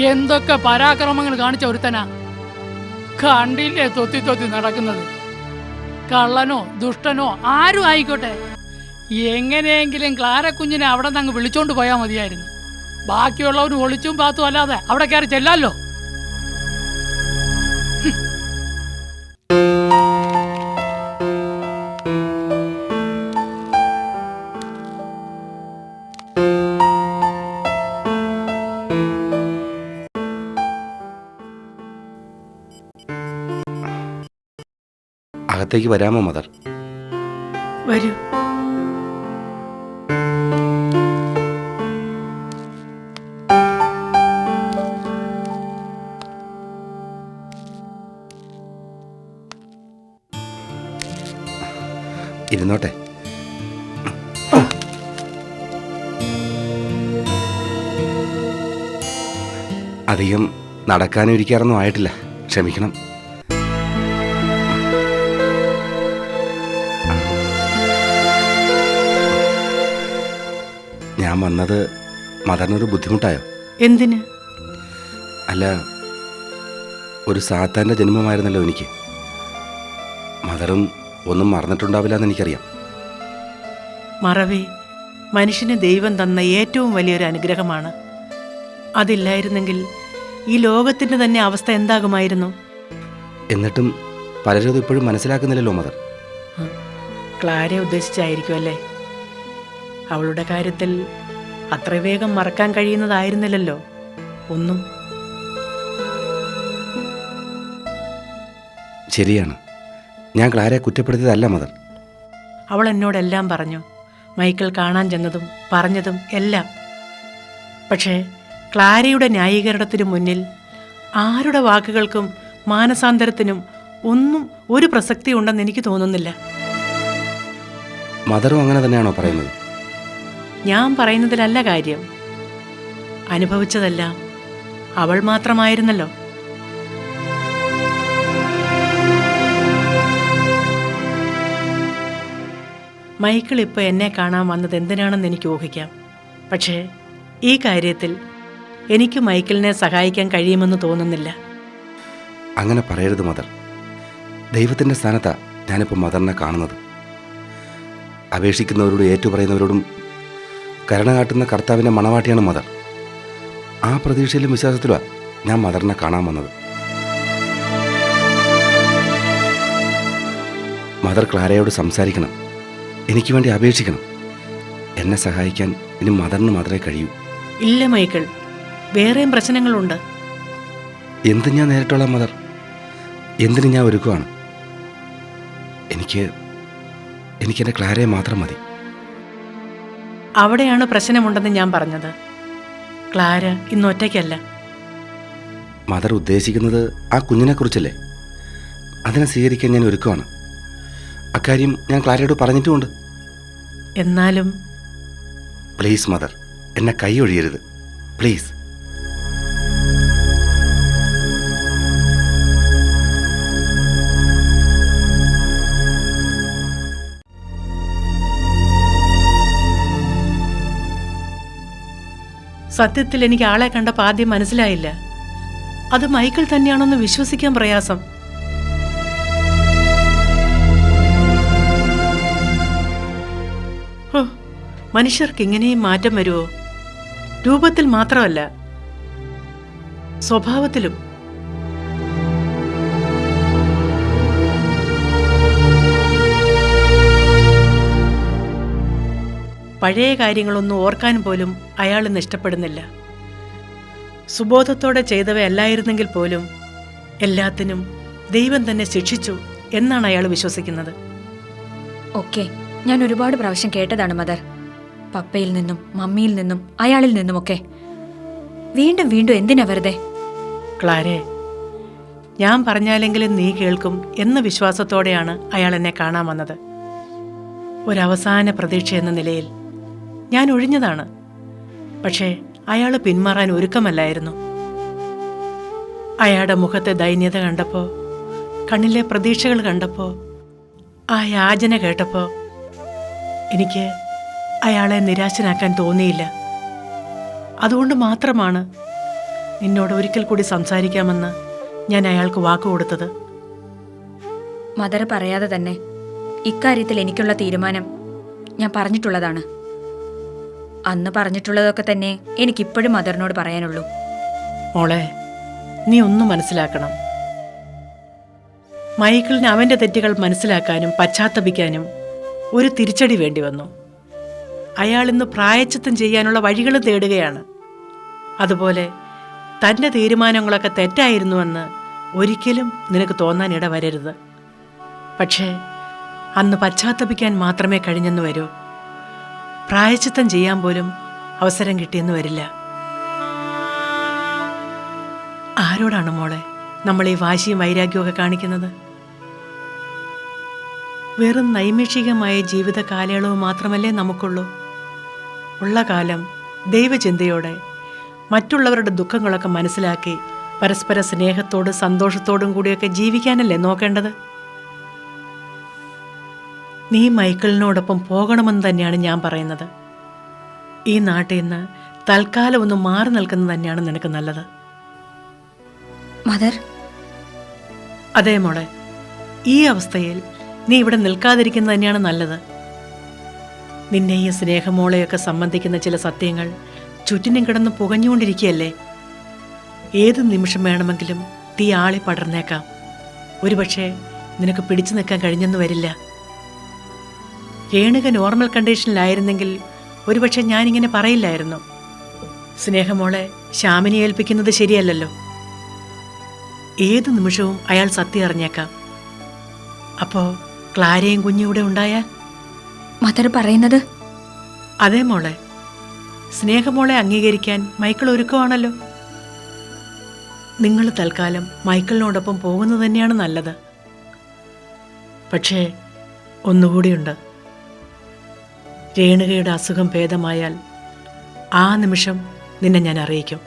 എന്തൊക്കെ പരാക്രമങ്ങൾ കാണിച്ച ഒരുത്തനാ. കണ്ടില്ലേ തൊത്തി തൊത്തി നടക്കുന്നത്. കള്ളനോ ദുഷ്ടനോ ആരും ആയിക്കോട്ടെ, എങ്ങനെയെങ്കിലും ക്ലാര കുഞ്ഞിനെ അവിടെ നിന്ന് അങ്ങ് വിളിച്ചോണ്ട് പോയാൽ മതിയായിരുന്നു. ബാക്കിയുള്ളവന് ഒളിച്ചും പാത്തും അല്ലാതെ അവിടെ കയറി ചെല്ലാലോ. അകത്തേക്ക് വരാമോ മദർ? വരൂ. ഇരുന്നോട്ടെ. അധികം നടക്കാനും ഇരിക്കാറൊന്നും ആയിട്ടില്ല, ക്ഷമിക്കണം. ഞാൻ വന്നത് മദറിനൊരു ബുദ്ധിമുട്ടായോ? എന്തിന്? അല്ല, ഒരു സാത്താൻ്റെ ജന്മമായിരുന്നല്ലോ എനിക്ക്. മദറും ഒന്നും മറന്നിട്ടുണ്ടാവില്ല എന്ന് എനിക്കറിയാം. മറവി മനുഷ്യന് ദൈവം തന്ന ഏറ്റവും വലിയൊരു അനുഗ്രഹമാണ്. അതില്ലായിരുന്നെങ്കിൽ ഈ ലോകത്തിൻ്റെ തന്നെ അവസ്ഥ എന്താകുമായിരുന്നു? എന്നിട്ടും പലരും അത് ഇപ്പോഴും മനസ്സിലാക്കുന്നില്ലല്ലോ മദർ. ക്ലാരയെ ഉദ്ദേശിച്ചായിരിക്കും അല്ലേ? അവളുടെ കാര്യത്തിൽ അത്ര വേഗം മറക്കാൻ കഴിയുന്നതായിരുന്നില്ലല്ലോ ഒന്നും. ശരിയാണ്, ഞാൻ ക്ലാരയെ കുറ്റപ്പെടുത്തിയതല്ല മദർ. അവൾ എന്നോടെല്ലാം പറഞ്ഞു, മൈക്കിൾ കാണാൻ ചെന്നതും പറഞ്ഞതും എല്ലാം. പക്ഷേ ക്ലാരയുടെ ന്യായീകരണത്തിനു മുന്നിൽ ആരുടെ വാക്കുകൾക്കും മാനസാന്തരത്തിനും ഒന്നും ഒരു പ്രസക്തി ഉണ്ടെന്ന് എനിക്ക് തോന്നുന്നില്ല. മദറും അങ്ങനെ തന്നെയാണോ പറയുന്നത്? ഞാൻ പറയുന്നതിലല്ല കാര്യം. അനുഭവിച്ചതെല്ലാം അവൾ മാത്രമായിരുന്നല്ലോ. മൈക്കിൾ ഇപ്പോൾ എന്നെ കാണാൻ വന്നത് എന്തിനാണെന്ന് എനിക്ക് ഊഹിക്കാം. പക്ഷേ ഈ കാര്യത്തിൽ എനിക്ക് മൈക്കിളിനെ സഹായിക്കാൻ കഴിയുമെന്ന് തോന്നുന്നില്ല. അങ്ങനെ പറയരുത് മദർ. ദൈവത്തിൻ്റെ സ്ഥാനത്താണ് ഞാനിപ്പോൾ മദറിനെ കാണുന്നത്. അപേക്ഷിക്കുന്നവരോടും ഏറ്റുപറയുന്നവരോടും കരുണ കാട്ടുന്ന കർത്താവിൻ്റെ മണവാട്ടിയാണ് മദർ. ആ പ്രതീക്ഷയിലും വിശ്വാസത്തിലുമാണ് ഞാൻ മദറിനെ കാണാൻ വന്നത്. മദർ ക്ലാരയോട് സംസാരിക്കണം, എനിക്ക് വേണ്ടി അപേക്ഷിക്കണം. എന്നെ സഹായിക്കാൻ ഇനി മദറിന് മാത്രമേ കഴിയൂ. ഇല്ല മൈക്കിൾ, വേറെയും പ്രശ്നങ്ങളുണ്ട്. എന്ത് ഞാൻ നേരിട്ടുള്ള മദർ, എന്തിന് ഞാൻ ഒരുക്കുവാണ്. എനിക്കെൻ്റെ ക്ലാരയെ മാത്രം മതി. അവിടെയാണ് പ്രശ്നമുണ്ടെന്ന് ഞാൻ പറഞ്ഞത്. ക്ലാര ഇന്ന് ഒറ്റയ്ക്കല്ല. മദർ ഉദ്ദേശിക്കുന്നത് ആ കുഞ്ഞിനെക്കുറിച്ചല്ലേ? അതിനെ സ്വീകരിക്കാൻ ഞാൻ ഒരുക്കുവാണ്. അക്കാര്യം ഞാൻ ക്ലാരയോട് പറഞ്ഞിട്ടുമുണ്ട്. എന്നാലും പ്ലീസ് മദർ, എന്നെ കൈ ഒഴിയരുത് പ്ലീസ്. സത്യത്തിൽ എനിക്ക് ആളെ കണ്ടപ്പോൾ ആദ്യം മനസ്സിലായില്ല. അത് മൈക്കിൾ തന്നെയാണെന്ന് വിശ്വസിക്കാൻ പ്രയാസം. മനുഷ്യർക്ക് ഇങ്ങനെയും മാറ്റം വരുമോ? രൂപത്തിൽ മാത്രമല്ല, സ്വഭാവത്തിലും. പഴയ കാര്യങ്ങളൊന്നും ഓർക്കാൻ പോലും അയാളിന്ന് ഇഷ്ടപ്പെടുന്നില്ല. സുബോധത്തോടെ ചെയ്തവയല്ലായിരുന്നെങ്കിൽ പോലും എല്ലാത്തിനും ദൈവം തന്നെ ശിക്ഷിച്ചു എന്നാണ് അയാൾ വിശ്വസിക്കുന്നത്. ഓക്കെ, ഞാൻ ഒരുപാട് പ്രാവശ്യം കേട്ടതാണ് മദർ. പപ്പയിൽ നിന്നും മമ്മിയിൽ നിന്നും അയാളിൽ നിന്നുമൊക്കെ. വീണ്ടും വീണ്ടും എന്തിനാ വെറുതെ? ക്ലാരെ, ഞാൻ പറഞ്ഞാലെങ്കിലും നീ കേൾക്കും എന്ന വിശ്വാസത്തോടെയാണ് അയാൾ എന്നെ കാണാൻ വന്നത്. ഒരവസാന പ്രതീക്ഷ എന്ന നിലയിൽ ഞാൻ ഒഴിഞ്ഞതാണ്. പക്ഷേ അയാൾ പിന്മാറാൻ ഒരുക്കമല്ലായിരുന്നു. അയാളുടെ മുഖത്തെ ദൈന്യത കണ്ടപ്പോൾ, കണ്ണിലെ പ്രതീക്ഷകൾ കണ്ടപ്പോൾ, ആ യാചന കേട്ടപ്പോൾ എനിക്ക് അയാളെ നിരാശനാക്കാൻ തോന്നിയില്ല. അതുകൊണ്ട് മാത്രമാണ് നിന്നോട് ഒരിക്കൽ കൂടി സംസാരിക്കാമെന്ന് ഞാൻ അയാൾക്ക് വാക്ക് കൊടുത്തത്. മദർ പറയാതെ തന്നെ ഇക്കാര്യത്തിൽ എനിക്കുള്ള തീരുമാനം ഞാൻ പറഞ്ഞിട്ടുള്ളതാണ്. അന്ന് പറഞ്ഞിട്ടുള്ളതൊക്കെ തന്നെ എനിക്കിപ്പോഴും മദറിനോട് പറയാനുള്ളൂ. മോളെ, നീ ഒന്നും മനസ്സിലാക്കണം. മൈക്കിളിന് അവൻ്റെ തെറ്റുകൾ മനസ്സിലാക്കാനും പശ്ചാത്തപിക്കാനും ഒരു തിരിച്ചടി വേണ്ടി വന്നു. അയാൾ ഇന്ന് പ്രായശ്ചിത്തം ചെയ്യാനുള്ള വഴികൾ തേടുകയാണ്. അതുപോലെ തൻ്റെ തീരുമാനങ്ങളൊക്കെ തെറ്റായിരുന്നുവെന്ന് ഒരിക്കലും നിനക്ക് തോന്നാൻ ഇടവരരുത്. പക്ഷേ അന്ന് പശ്ചാത്തപിക്കാൻ മാത്രമേ കഴിഞ്ഞെന്ന് വരൂ. പ്രായശ്ചിത്തം ചെയ്യാൻ പോലും അവസരം കിട്ടിയെന്ന് വരില്ല. ആരോടാണ് മോളെ നമ്മൾ ഈ വാശിയും വൈരാഗ്യവും കാണിക്കുന്നത്? വെറും നൈമിഷികമായ ജീവിത കാലയളവ് മാത്രമല്ലേ നമുക്കുള്ളൂ. ഉള്ള കാലം ദൈവചിന്തയോടെ മറ്റുള്ളവരുടെ ദുഃഖങ്ങളൊക്കെ മനസ്സിലാക്കി പരസ്പര സ്നേഹത്തോടും സന്തോഷത്തോടും കൂടിയൊക്കെ ജീവിക്കാനല്ലേ നോക്കേണ്ടത്? നീ മൈക്കിളിനോടൊപ്പം പോകണമെന്ന് തന്നെയാണ് ഞാൻ പറയുന്നത്. ഈ നാട്ടിൽ നിന്ന് തൽക്കാലം ഒന്ന് മാറി നിൽക്കുന്നത് തന്നെയാണ് നിനക്ക് നല്ലത്. മദർ, അതേ മോളെ, ഈ അവസ്ഥയിൽ നീ ഇവിടെ നിൽക്കാതിരിക്കുന്നത് തന്നെയാണ് നല്ലത്. നിന്നെ ഈ സ്നേഹമോളെയൊക്കെ സംബന്ധിക്കുന്ന ചില സത്യങ്ങൾ ചുറ്റിനും കിടന്ന് പുകഞ്ഞുകൊണ്ടിരിക്കുകയല്ലേ. ഏത് നിമിഷം വേണമെങ്കിലും തീ ആളി പടർന്നേക്കാം. ഒരുപക്ഷെ നിനക്ക് പിടിച്ചു നിൽക്കാൻ കഴിഞ്ഞെന്ന് വരില്ല. രേണുക നോർമൽ കണ്ടീഷനിലായിരുന്നെങ്കിൽ ഒരുപക്ഷെ ഞാനിങ്ങനെ പറയില്ലായിരുന്നു. സ്നേഹമോളെ ശ്യാമിനെ ഏൽപ്പിക്കുന്നത് ശരിയല്ലല്ലോ. ഏത് നിമിഷവും അയാൾ സത്യം അറിഞ്ഞേക്കാം. അപ്പോൾ ക്ലാരയും കുഞ്ഞിവിടെ ഉണ്ടായാൽ? മദർ പറയുന്നത്? അതേ മോളെ, സ്നേഹമോളെ അംഗീകരിക്കാൻ മൈക്കിൾ ഒരുക്കമാണല്ലോ. നിങ്ങൾ തൽക്കാലം മൈക്കിളിനോടൊപ്പം പോകുന്നത് തന്നെയാണ് നല്ലത്. പക്ഷേ ഒന്നുകൂടിയുണ്ട്. രേണുകയുടെ അസുഖം ഭേദമായാൽ ആ നിമിഷം നിന്നെ ഞാൻ അറിയിക്കും.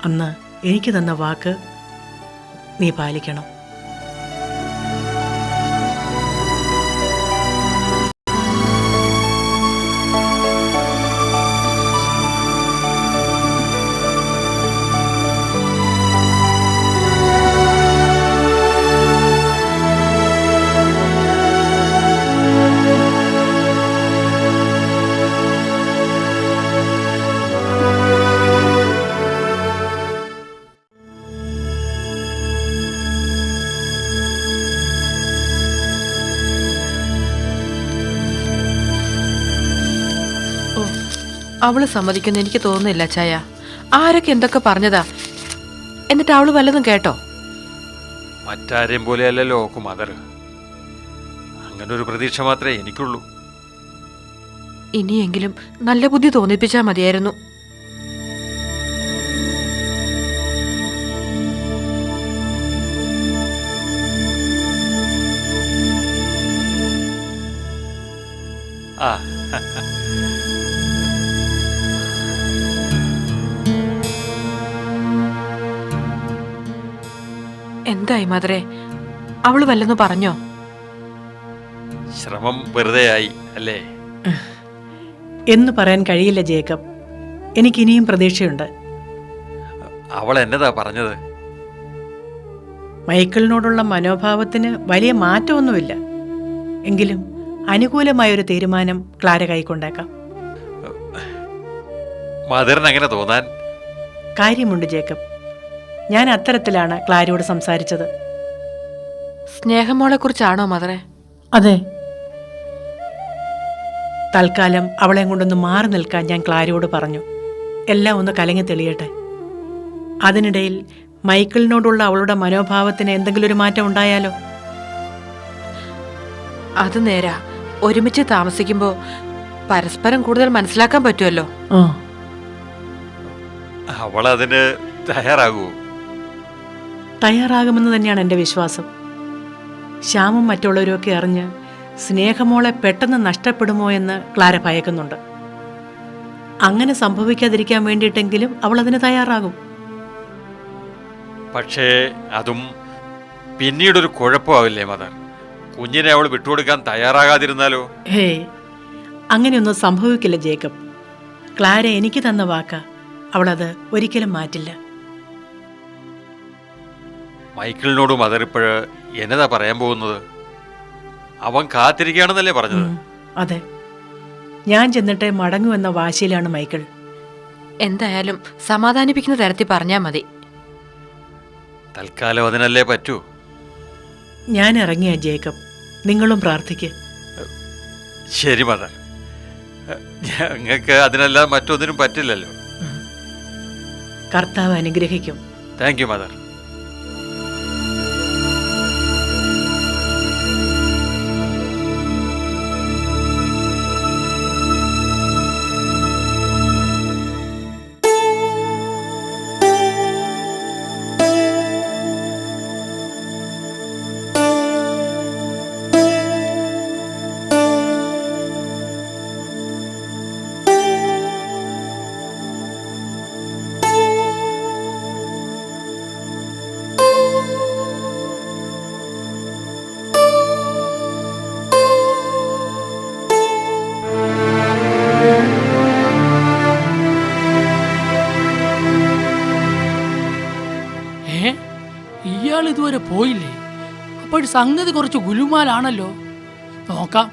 അന്ന് എനിക്ക് തന്ന വാക്ക് നീ പാലിക്കണം. അവള് സമ്മതിക്കുന്ന എനിക്ക് തോന്നുന്നില്ല ചായ. ആരൊക്കെ എന്തൊക്കെ പറഞ്ഞതാ, എന്നിട്ട് അവള് വല്ലതും കേട്ടോ? മറ്റാരെയും പോലെയല്ലല്ലോ മദർ. അങ്ങനെ ഒരു പ്രതീക്ഷ മാത്രമേ എനിക്കുള്ളൂ. ഇനിയെങ്കിലും നല്ല ബുദ്ധി തോന്നിപ്പിച്ചാൽ മതിയായിരുന്നു. ആ എന്തായി മദറേ, അവള് വല്ലെന്ന് പറഞ്ഞോ? ശ്രമം വെറുതെയായി അല്ലേ? എന്ന് പറയാൻ കഴിയില്ല ജേക്കബ്. എനിക്കിനിയും പ്രതീക്ഷയുണ്ട്. അവൾ എന്നതാ പറഞ്ഞത്? മൈക്കിളിനോടുള്ള മനോഭാവത്തിന് വലിയ മാറ്റമൊന്നുമില്ല. എങ്കിലും അനുകൂലമായൊരു തീരുമാനം ക്ലാര കൈക്കൊണ്ടേക്കാം. മദറിന് അങ്ങനെ തോന്നാൻ കാര്യമുണ്ട് ജേക്കബ്. ഞാൻ അത്തരത്തിലാണ് ക്ലാരയോട് സംസാരിച്ചത്. സ്നേഹമോളെ കുറിച്ചാണോ മദറേ? അതെ. തൽക്കാലം അവളെ കൊണ്ടൊന്ന് മാറി നിൽക്കാൻ ഞാൻ ക്ലാരയോട് പറഞ്ഞു. എല്ലാം ഒന്ന് കലങ്ങി തെളിയട്ടെ. അതിനിടയിൽ മൈക്കിളിനോടുള്ള അവളുടെ മനോഭാവത്തിന് എന്തെങ്കിലും ഒരു മാറ്റം ഉണ്ടായാലോ? അത് നേരാ. ഒരുമിച്ച് താമസിക്കുമ്പോ പരസ്പരം കൂടുതൽ മനസ്സിലാക്കാൻ പറ്റുമല്ലോ. അവൾ അതിന് തയ്യാറാകൂ? തയ്യാറാകുമെന്ന് തന്നെയാണ് എൻ്റെ വിശ്വാസം. ശ്യാമും മറ്റുള്ളവരുമൊക്കെ അറിഞ്ഞ് സ്നേഹമോളെ പെട്ടെന്ന് നഷ്ടപ്പെടുമോ എന്ന് ക്ലാര ഭയക്കുന്നുണ്ട്. അങ്ങനെ സംഭവിക്കാതിരിക്കാൻ വേണ്ടിയിട്ടെങ്കിലും അവൾ അതിന് തയ്യാറാകും. പക്ഷേ അതും പിന്നീടൊരു കുഴപ്പമാവില്ലേ മദർ? കുഞ്ഞിനെ അവൾ വിട്ടുകൊടുക്കാൻ തയ്യാറാകാതിരുന്നാലോ? ഹേയ്, അങ്ങനെയൊന്നും സംഭവിക്കില്ല ജേക്കബ്. ക്ലാര എനിക്ക് തന്ന വാക്ക. അവളത് ഒരിക്കലും മാറ്റില്ല. മൈക്കിളിനോട് മദർ ഇപ്പോഴ് എന്നതാ പറയാൻ പോകുന്നത്? അവൻ കാത്തിരിക്കുകയാണെന്നല്ലേ പറഞ്ഞത്? അതെ, ഞാൻ ചെന്നിട്ട് മടങ്ങുമെന്ന വാശിയിലാണ് മൈക്കിൾ. എന്തായാലും സമാധാനിപ്പിക്കുന്ന തരത്തിൽ പറഞ്ഞാൽ മതി. തൽക്കാലം അതിനല്ലേ പറ്റൂ. ഞാൻ ഇറങ്ങിയ ജേക്കബ്, നിങ്ങളും പ്രാർത്ഥിക്ക്. ശരി മദർ, ഞങ്ങൾക്ക് അതിനല്ലാതെ മറ്റൊന്നിനും പറ്റില്ലല്ലോ. കർത്താവ് അനുഗ്രഹിക്കും. Thank you mother. ഇയാൾ ഇതുവരെ പോയില്ലേ? അപ്പോൾ സംഗതി കുറച്ച് ഗുലുമാലാണല്ലോ. നോക്കാം,